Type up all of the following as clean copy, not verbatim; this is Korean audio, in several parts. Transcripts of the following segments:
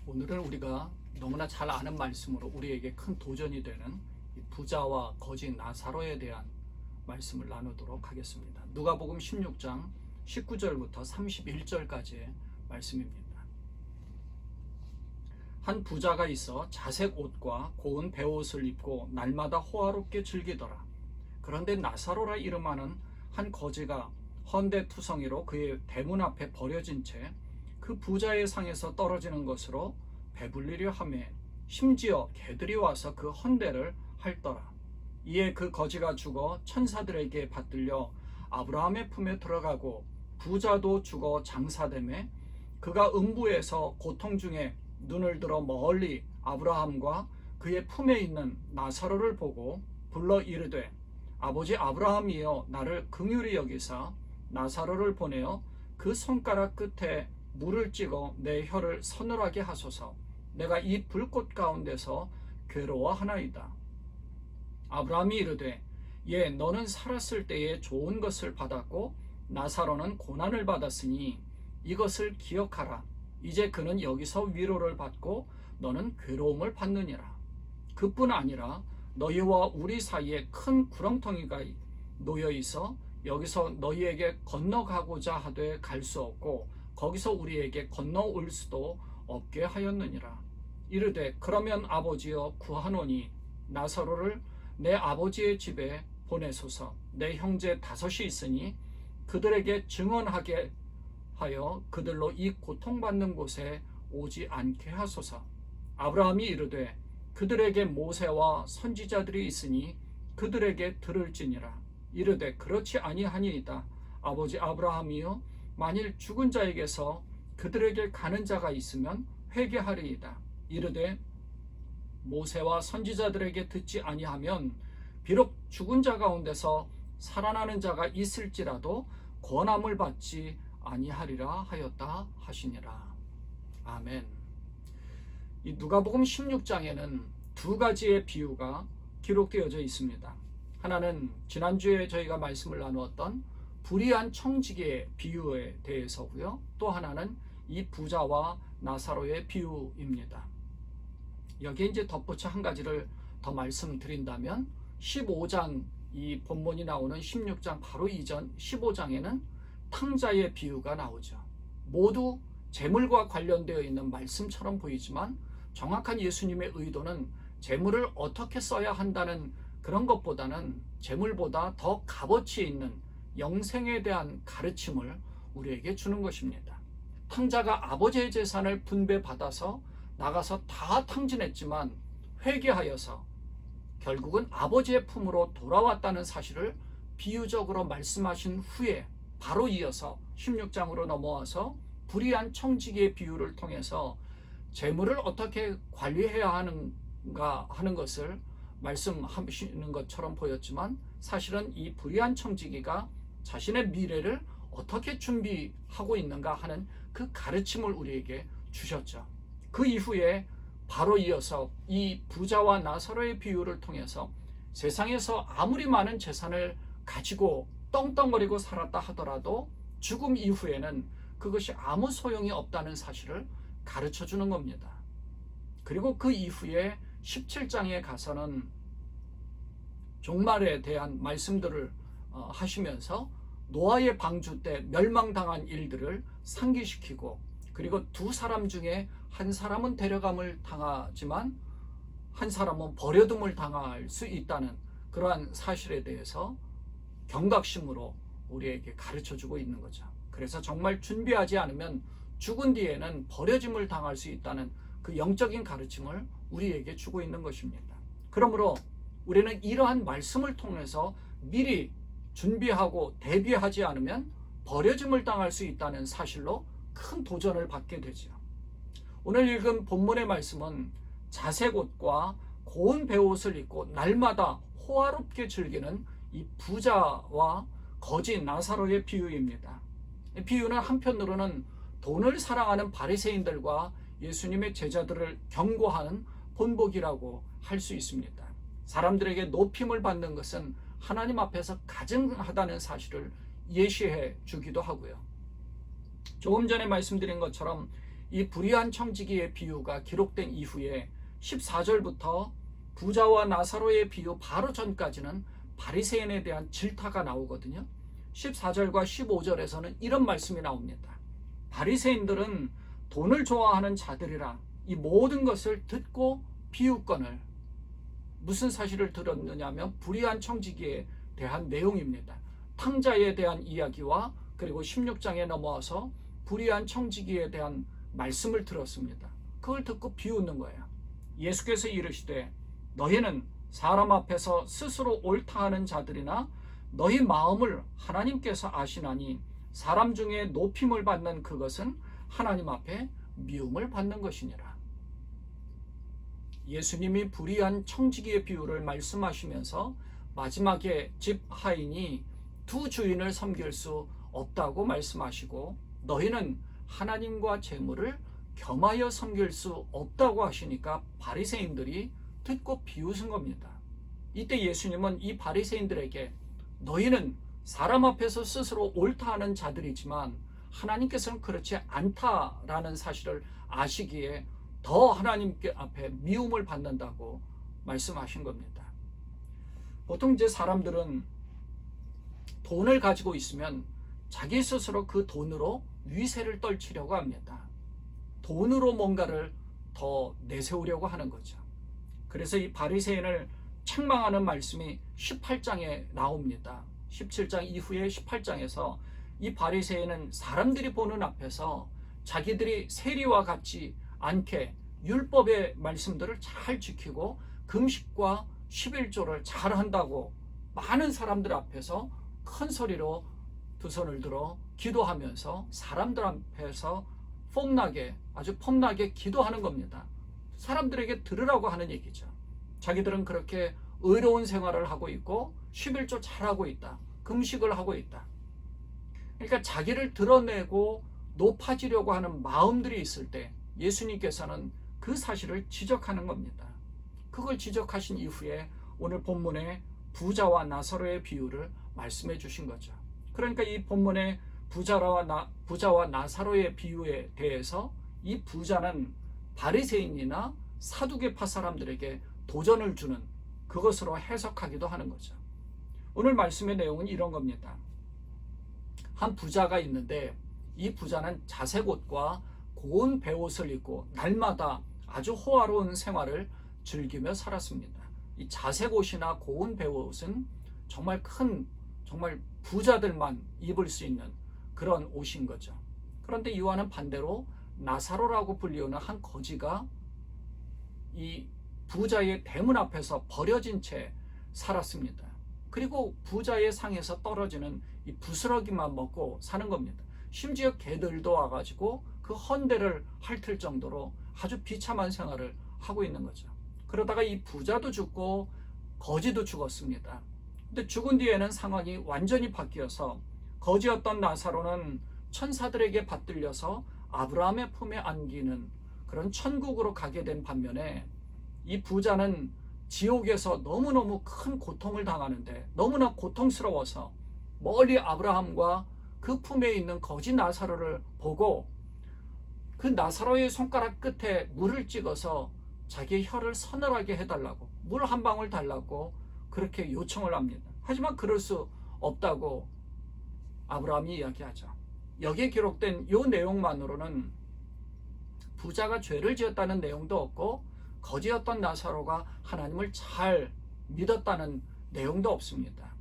오늘은 우리가 너무나 잘 아는 말씀으로 우리에게 큰 도전이 되는 부자와 거지 나사로에 대한 말씀을 나누도록 하겠습니다. 누가복음 16장 19절부터 31절까지의 말씀입니다. 한 부자가 있어 자색 옷과 고운 베옷을 입고 날마다 호화롭게 즐기더라. 그런데 나사로라 이름하는 한 거지가 헌데투성이로 그의 대문 앞에 버려진 채 그 부자의 상에서 떨어지는 것으로 배불리려 하매 심지어 개들이 와서 그 헌데를 핥더라. 이에 그 거지가 죽어 천사들에게 받들려 아브라함의 품에 들어가고 부자도 죽어 장사되매 그가 음부에서 고통 중에 눈을 들어 멀리 아브라함과 그의 품에 있는 나사로를 보고 불러 이르되 아버지 아브라함이여 나를 긍휼히 여기사 나사로를 보내어 그 손가락 끝에 물을 찍어 내 혀를 서늘하게 하소서. 내가 이 불꽃 가운데서 괴로워하나이다. 아브라함이 이르되 예 너는 살았을 때에 좋은 것을 받았고 나사로는 고난을 받았으니 이것을 기억하라. 이제 그는 여기서 위로를 받고 너는 괴로움을 받느니라. 그뿐 아니라 너희와 우리 사이에 큰 구렁텅이가 놓여 있어 여기서 너희에게 건너가고자 하되 갈 수 없고 거기서 우리에게 건너올 수도 없게 하였느니라. 이르되 그러면 아버지여 구하노니 나사로를 내 아버지의 집에 보내소서. 내 형제 5이 있으니 그들에게 증언하게 하여 그들로 이 고통받는 곳에 오지 않게 하소서. 아브라함이 이르되 그들에게 모세와 선지자들이 있으니 그들에게 들을지니라. 이르되 그렇지 아니하니이다. 아버지 아브라함이여 만일 죽은 자에게서 그들에게 가는 자가 있으면 회개하리이다. 이르되 모세와 선지자들에게 듣지 아니하면 비록 죽은 자 가운데서 살아나는 자가 있을지라도 권함을 받지 아니하리라 하였다 하시니라. 아멘. 이 누가복음 16장에는 두 가지의 비유가 기록되어져 있습니다. 하나는 지난주에 저희가 말씀을 나누었던 불의한 청지기의 비유에 대해서고요. 또 하나는 이 부자와 나사로의 비유입니다. 여기에 이제 덧붙여 한 가지를 더 말씀드린다면 15장 이 본문이 나오는 16장 바로 이전 15장에는 탕자의 비유가 나오죠. 모두 재물과 관련되어 있는 말씀처럼 보이지만 정확한 예수님의 의도는 재물을 어떻게 써야 한다는 그런 것보다는 재물보다 더 값어치 있는 영생에 대한 가르침을 우리에게 주는 것입니다. 탕자가 아버지의 재산을 분배받아서 나가서 다 탕진했지만 회개하여서 결국은 아버지의 품으로 돌아왔다는 사실을 비유적으로 말씀하신 후에 바로 이어서 16장으로 넘어와서 불의한 청지기의 비유를 통해서 재물을 어떻게 관리해야 하는가 하는 것을 말씀하시는 것처럼 보였지만 사실은 이 불의한 청지기가 자신의 미래를 어떻게 준비하고 있는가 하는 그 가르침을 우리에게 주셨죠. 그 이후에 바로 이어서 이 부자와 나사로의 비유를 통해서 세상에서 아무리 많은 재산을 가지고 떵떵거리고 살았다 하더라도 죽음 이후에는 그것이 아무 소용이 없다는 사실을 가르쳐 주는 겁니다. 그리고 그 이후에 17장에 가서는 종말에 대한 말씀들을 하시면서 노아의 방주 때 멸망당한 일들을 상기시키고 그리고 두 사람 중에 한 사람은 데려감을 당하지만 한 사람은 버려둠을 당할 수 있다는 그러한 사실에 대해서 경각심으로 우리에게 가르쳐주고 있는 거죠. 그래서 정말 준비하지 않으면 죽은 뒤에는 버려짐을 당할 수 있다는 그 영적인 가르침을 우리에게 주고 있는 것입니다. 그러므로 우리는 이러한 말씀을 통해서 미리 준비하고 대비하지 않으면 버려짐을 당할 수 있다는 사실로 큰 도전을 받게 되죠. 오늘 읽은 본문의 말씀은 자색 옷과 고운 베옷을 입고 날마다 호화롭게 즐기는 이 부자와 거지 나사로의 비유입니다. 이 비유는 한편으로는 돈을 사랑하는 바리새인들과 예수님의 제자들을 경고하는 본보기라고 할 수 있습니다. 사람들에게 높임을 받는 것은 하나님 앞에서 가증하다는 사실을 예시해 주기도 하고요. 조금 전에 말씀드린 것처럼 이 불의한 청지기의 비유가 기록된 이후에 14절부터 부자와 나사로의 비유 바로 전까지는 바리새인에 대한 질타가 나오거든요. 14절과 15절에서는 이런 말씀이 나옵니다. 바리새인들은 돈을 좋아하는 자들이라 이 모든 것을 듣고 비웃거늘. 무슨 사실을 들었느냐면 불의한 청지기에 대한 내용입니다. 탕자에 대한 이야기와 그리고 16장에 넘어와서 불의한 청지기에 대한 말씀을 들었습니다. 그걸 듣고 비웃는 거예요. 예수께서 이르시되 너희는 사람 앞에서 스스로 옳다 하는 자들이나 너희 마음을 하나님께서 아시나니 사람 중에 높임을 받는 그것은 하나님 앞에 미움을 받는 것이니라. 예수님이 불의한 청지기의 비유를 말씀하시면서 마지막에 집 하인이 두 주인을 섬길 수 없다고 말씀하시고 너희는 하나님과 재물을 겸하여 섬길 수 없다고 하시니까 바리새인들이 듣고 비웃은 겁니다. 이때 예수님은 이 바리새인들에게 너희는 사람 앞에서 스스로 옳다 하는 자들이지만 하나님께서는 그렇지 않다라는 사실을 아시기에 더 하나님께 앞에 미움을 받는다고 말씀하신 겁니다. 보통 이제 사람들은 돈을 가지고 있으면 자기 스스로 그 돈으로 위세를 떨치려고 합니다. 돈으로 뭔가를 더 내세우려고 하는 거죠. 그래서 이 바리새인을 책망하는 말씀이 18장에 나옵니다. 17장 이후에 18장에서 이 바리새인은 사람들이 보는 앞에서 자기들이 세리와 같지 않게 율법의 말씀들을 잘 지키고 금식과 11조를 잘 한다고 많은 사람들 앞에서 큰 소리로 두 손을 들어 기도하면서 사람들 앞에서 아주 폼나게 기도하는 겁니다. 사람들에게 들으라고 하는 얘기죠. 자기들은 그렇게 의로운 생활을 하고 있고 11조 잘하고 있다. 금식을 하고 있다. 그러니까 자기를 드러내고 높아지려고 하는 마음들이 있을 때 예수님께서는 그 사실을 지적하는 겁니다. 그걸 지적하신 이후에 오늘 본문에 부자와 나사로의 비유를 말씀해 주신 거죠. 그러니까 이 본문의 부자와 나사로의 비유에 대해서 이 부자는 바리새인이나 사두개파 사람들에게 도전을 주는 그것으로 해석하기도 하는 거죠. 오늘 말씀의 내용은 이런 겁니다. 한 부자가 있는데 이 부자는 자색 옷과 고운 베옷을 입고 날마다 아주 호화로운 생활을 즐기며 살았습니다. 이 자색 옷이나 고운 베옷은 정말 부자들만 입을 수 있는 그런 옷인 거죠. 그런데 이와는 반대로 나사로라고 불리우는 한 거지가 이 부자의 대문 앞에서 버려진 채 살았습니다. 그리고 부자의 상에서 떨어지는 이 부스러기만 먹고 사는 겁니다. 심지어 개들도 와가지고 그 헌대를 핥을 정도로 아주 비참한 생활을 하고 있는 거죠. 그러다가 이 부자도 죽고 거지도 죽었습니다. 근데 죽은 뒤에는 상황이 완전히 바뀌어서 거지였던 나사로는 천사들에게 받들려서 아브라함의 품에 안기는 그런 천국으로 가게 된 반면에 이 부자는 지옥에서 너무너무 큰 고통을 당하는데 너무나 고통스러워서 멀리 아브라함과 그 품에 있는 거지 나사로를 보고 그 나사로의 손가락 끝에 물을 찍어서 자기의 혀를 서늘하게 해달라고 물 한 방울 달라고 그렇게 요청을 합니다. 하지만 그럴 수 없다고 아브라함이 이야기하죠. 여기에 기록된 이 내용만으로는 부자가 죄를 지었다는 내용도 없고 거지였던 나사로가 하나님을 잘 믿었다는 내용도 없습니다.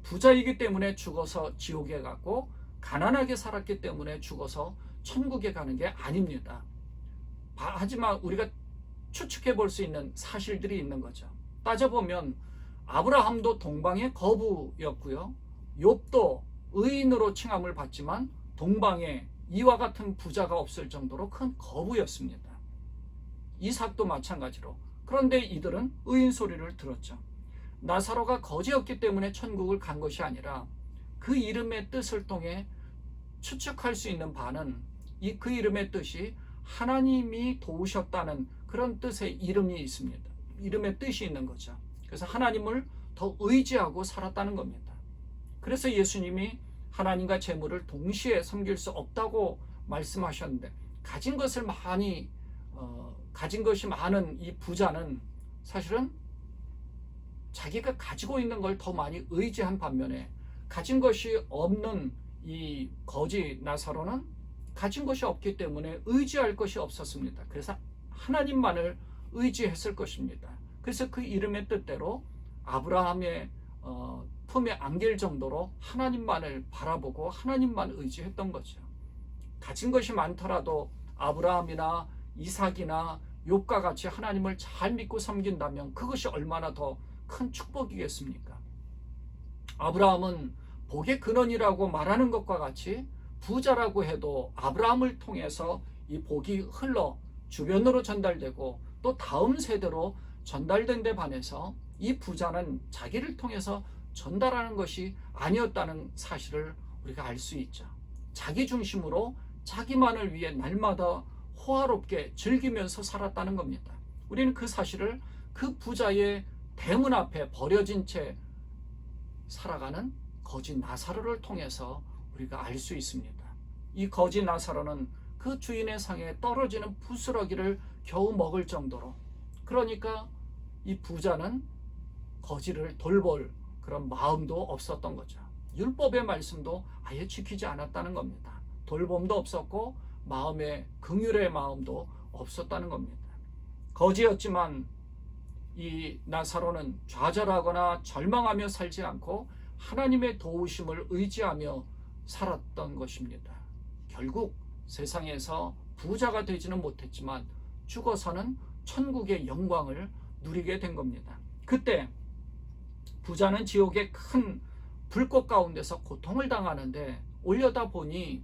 부자이기 때문에 죽어서 지옥에 갔고 가난하게 살았기 때문에 죽어서 천국에 가는 게 아닙니다. 하지만 우리가 추측해 볼 수 있는 사실들이 있는 거죠. 따져보면 아브라함도 동방의 거부였고요. 욥도 의인으로 칭함을 받지만 동방에 이와 같은 부자가 없을 정도로 큰 거부였습니다. 이삭도 마찬가지로. 그런데 이들은 의인 소리를 들었죠. 나사로가 거지였기 때문에 천국을 간 것이 아니라 그 이름의 뜻을 통해 추측할 수 있는 바는 그 이름의 뜻이 하나님이 도우셨다는 그런 뜻의 이름이 있습니다. 이름의 뜻이 있는 거죠. 그래서 하나님을 더 의지하고 살았다는 겁니다. 그래서 예수님이 하나님과 재물을 동시에 섬길 수 없다고 말씀하셨는데 가진 것을 많이 가진 것이 많은 이 부자는 사실은 자기가 가지고 있는 걸 더 많이 의지한 반면에 가진 것이 없는 이 거지 나사로는 가진 것이 없기 때문에 의지할 것이 없었습니다. 그래서 하나님만을 의지했을 것입니다. 그래서 그 이름의 뜻대로 아브라함의 품에 안길 정도로 하나님만을 바라보고 하나님만 의지했던 거죠. 가진 것이 많더라도 아브라함이나 이삭이나 욥과 같이 하나님을 잘 믿고 섬긴다면 그것이 얼마나 더 큰 축복이겠습니까? 아브라함은 복의 근원이라고 말하는 것과 같이 부자라고 해도 아브라함을 통해서 이 복이 흘러 주변으로 전달되고 또 다음 세대로 전달된 데 반해서 이 부자는 자기를 통해서 전달하는 것이 아니었다는 사실을 우리가 알 수 있죠. 자기 중심으로 자기만을 위해 날마다 호화롭게 즐기면서 살았다는 겁니다. 우리는 그 사실을 그 부자의 대문 앞에 버려진 채 살아가는 거지 나사로를 통해서 우리가 알 수 있습니다. 이 거지 나사로는 그 주인의 상에 떨어지는 부스러기를 겨우 먹을 정도로, 그러니까 이 부자는 거지를 돌볼 그런 마음도 없었던 거죠. 율법의 말씀도 아예 지키지 않았다는 겁니다. 돌봄도 없었고 마음의 긍휼의 마음도 없었다는 겁니다. 거지였지만 이 나사로는 좌절하거나 절망하며 살지 않고 하나님의 도우심을 의지하며 살았던 것입니다. 결국 세상에서 부자가 되지는 못했지만 죽어서는 천국의 영광을 누리게 된 겁니다. 그때 부자는 지옥의 큰 불꽃 가운데서 고통을 당하는데 올려다 보니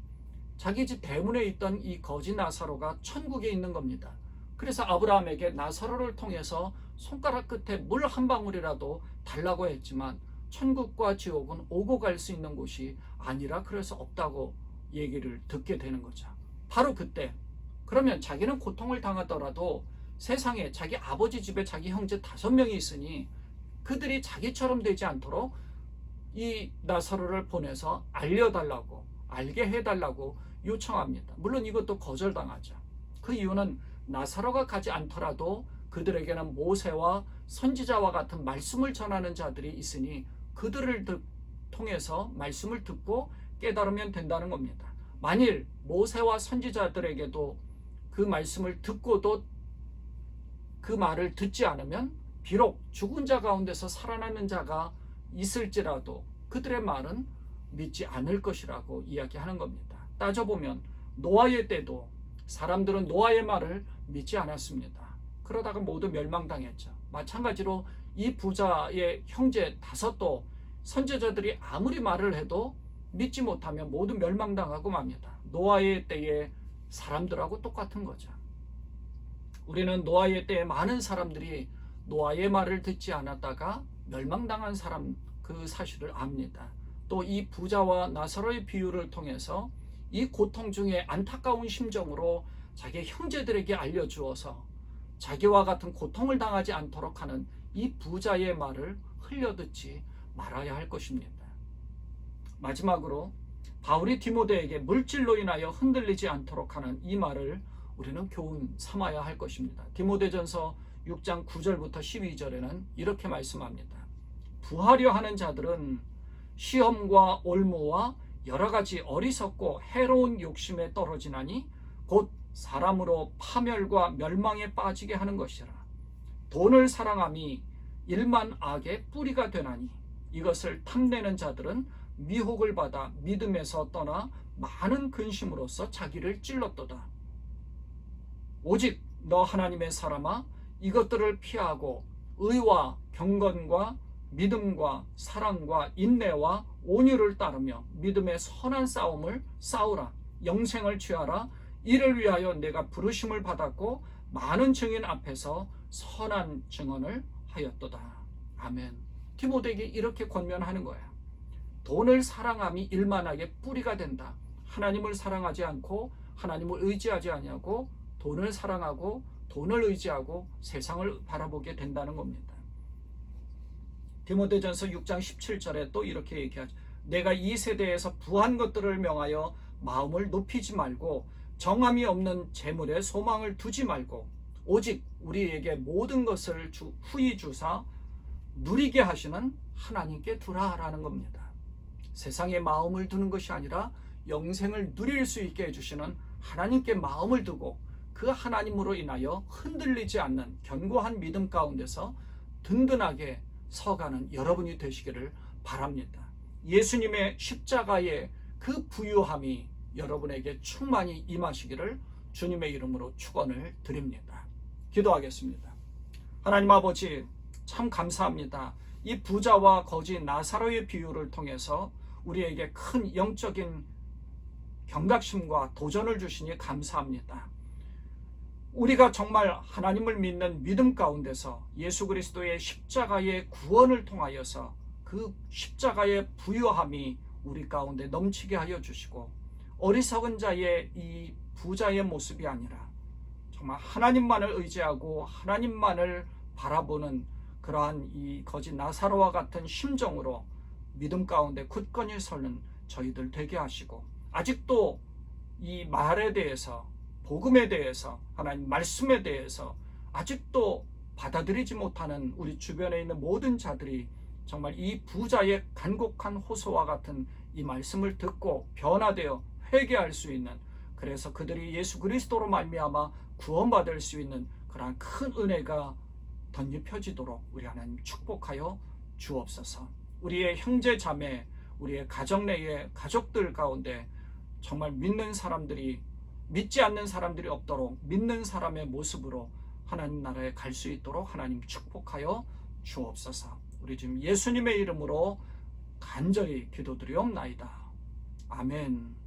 자기 집 대문에 있던 이 거지 나사로가 천국에 있는 겁니다. 그래서 아브라함에게 나사로를 통해서 손가락 끝에 물 한 방울이라도 달라고 했지만 천국과 지옥은 오고 갈 수 있는 곳이 아니라 그래서 없다고 얘기를 듣게 되는 거죠. 바로 그때 그러면 자기는 고통을 당하더라도 세상에 자기 아버지 집에 자기 형제 5명이 있으니 그들이 자기처럼 되지 않도록 이 나사로를 보내서 알려달라고, 알게 해달라고 요청합니다. 물론 이것도 거절당하죠. 그 이유는 나사로가 가지 않더라도 그들에게는 모세와 선지자와 같은 말씀을 전하는 자들이 있으니 그들을 통해서 말씀을 듣고 깨달으면 된다는 겁니다. 만일 모세와 선지자들에게도 그 말씀을 듣고도 그 말을 듣지 않으면 비록 죽은 자 가운데서 살아나는 자가 있을지라도 그들의 말은 믿지 않을 것이라고 이야기하는 겁니다. 따져보면 노아의 때도 사람들은 노아의 말을 믿지 않았습니다. 그러다가 모두 멸망당했죠. 마찬가지로 이 부자의 형제 5도 선지자들이 아무리 말을 해도 믿지 못하면 모두 멸망당하고 맙니다. 노아의 때의 사람들하고 똑같은 거죠. 우리는 노아의 때에 많은 사람들이 노아의 말을 듣지 않았다가 멸망당한 사람 그 사실을 압니다. 또 이 부자와 나사로의 비유를 통해서 이 고통 중에 안타까운 심정으로 자기 형제들에게 알려주어서 자기와 같은 고통을 당하지 않도록 하는 이 부자의 말을 흘려듣지 말아야 할 것입니다. 마지막으로 바울이 디모데에게 물질로 인하여 흔들리지 않도록 하는 이 말을 우리는 교훈 삼아야 할 것입니다. 디모데전서 6장 9절부터 12절에는 이렇게 말씀합니다. 부하려 하는 자들은 시험과 올무와 여러 가지 어리석고 해로운 욕심에 떨어지나니 곧 사람으로 파멸과 멸망에 빠지게 하는 것이라. 돈을 사랑함이 일만 악의 뿌리가 되나니 이것을 탐내는 자들은 미혹을 받아 믿음에서 떠나 많은 근심으로써 자기를 찔렀도다. 오직 너 하나님의 사람아 이것들을 피하고 의와 경건과 믿음과 사랑과 인내와 온유를 따르며 믿음의 선한 싸움을 싸우라. 영생을 취하라. 이를 위하여 내가 부르심을 받았고 많은 증인 앞에서 선한 증언을 하였도다. 아멘. 디모데에게 이렇게 권면하는 거야. 돈을 사랑함이 일만하게 뿌리가 된다. 하나님을 사랑하지 않고 하나님을 의지하지 아니하고 돈을 사랑하고 돈을 의지하고 세상을 바라보게 된다는 겁니다. 디모데전서 6장 17절에 또 이렇게 얘기하죠. 내가 이 세대에서 부한 것들을 명하여 마음을 높이지 말고 정함이 없는 재물에 소망을 두지 말고 오직 우리에게 모든 것을 후히 주사 누리게 하시는 하나님께 두라라는 겁니다. 세상에 마음을 두는 것이 아니라 영생을 누릴 수 있게 해주시는 하나님께 마음을 두고 그 하나님으로 인하여 흔들리지 않는 견고한 믿음 가운데서 든든하게 서가는 여러분이 되시기를 바랍니다. 예수님의 십자가의 그 부유함이 여러분에게 충만히 임하시기를 주님의 이름으로 축원을 드립니다. 기도하겠습니다. 하나님 아버지, 참 감사합니다. 이 부자와 거지 나사로의 비유를 통해서 우리에게 큰 영적인 경각심과 도전을 주시니 감사합니다. 우리가 정말 하나님을 믿는 믿음 가운데서 예수 그리스도의 십자가의 구원을 통하여서 그 십자가의 부유함이 우리 가운데 넘치게 하여 주시고, 어리석은 자의 이 부자의 모습이 아니라 정말 하나님만을 의지하고 하나님만을 바라보는 그러한 이 거지 나사로와 같은 심정으로 믿음 가운데 굳건히 서는 저희들 되게 하시고, 아직도 이 말에 대해서, 복음에 대해서, 하나님 말씀에 대해서 아직도 받아들이지 못하는 우리 주변에 있는 모든 자들이 정말 이 부자의 간곡한 호소와 같은 이 말씀을 듣고 변화되어 회개할 수 있는, 그래서 그들이 예수 그리스도로 말미암아 구원받을 수 있는 그러한 큰 은혜가 덧입혀지도록 우리 하나님 축복하여 주옵소서. 우리의 형제 자매, 우리의 가정 내의 가족들 가운데 정말 믿는 사람들이, 믿지 않는 사람들이 없도록 믿는 사람의 모습으로 하나님 나라에 갈 수 있도록 하나님 축복하여 주옵소서. 우리 지금 예수님의 이름으로 간절히 기도드리옵나이다. 아멘.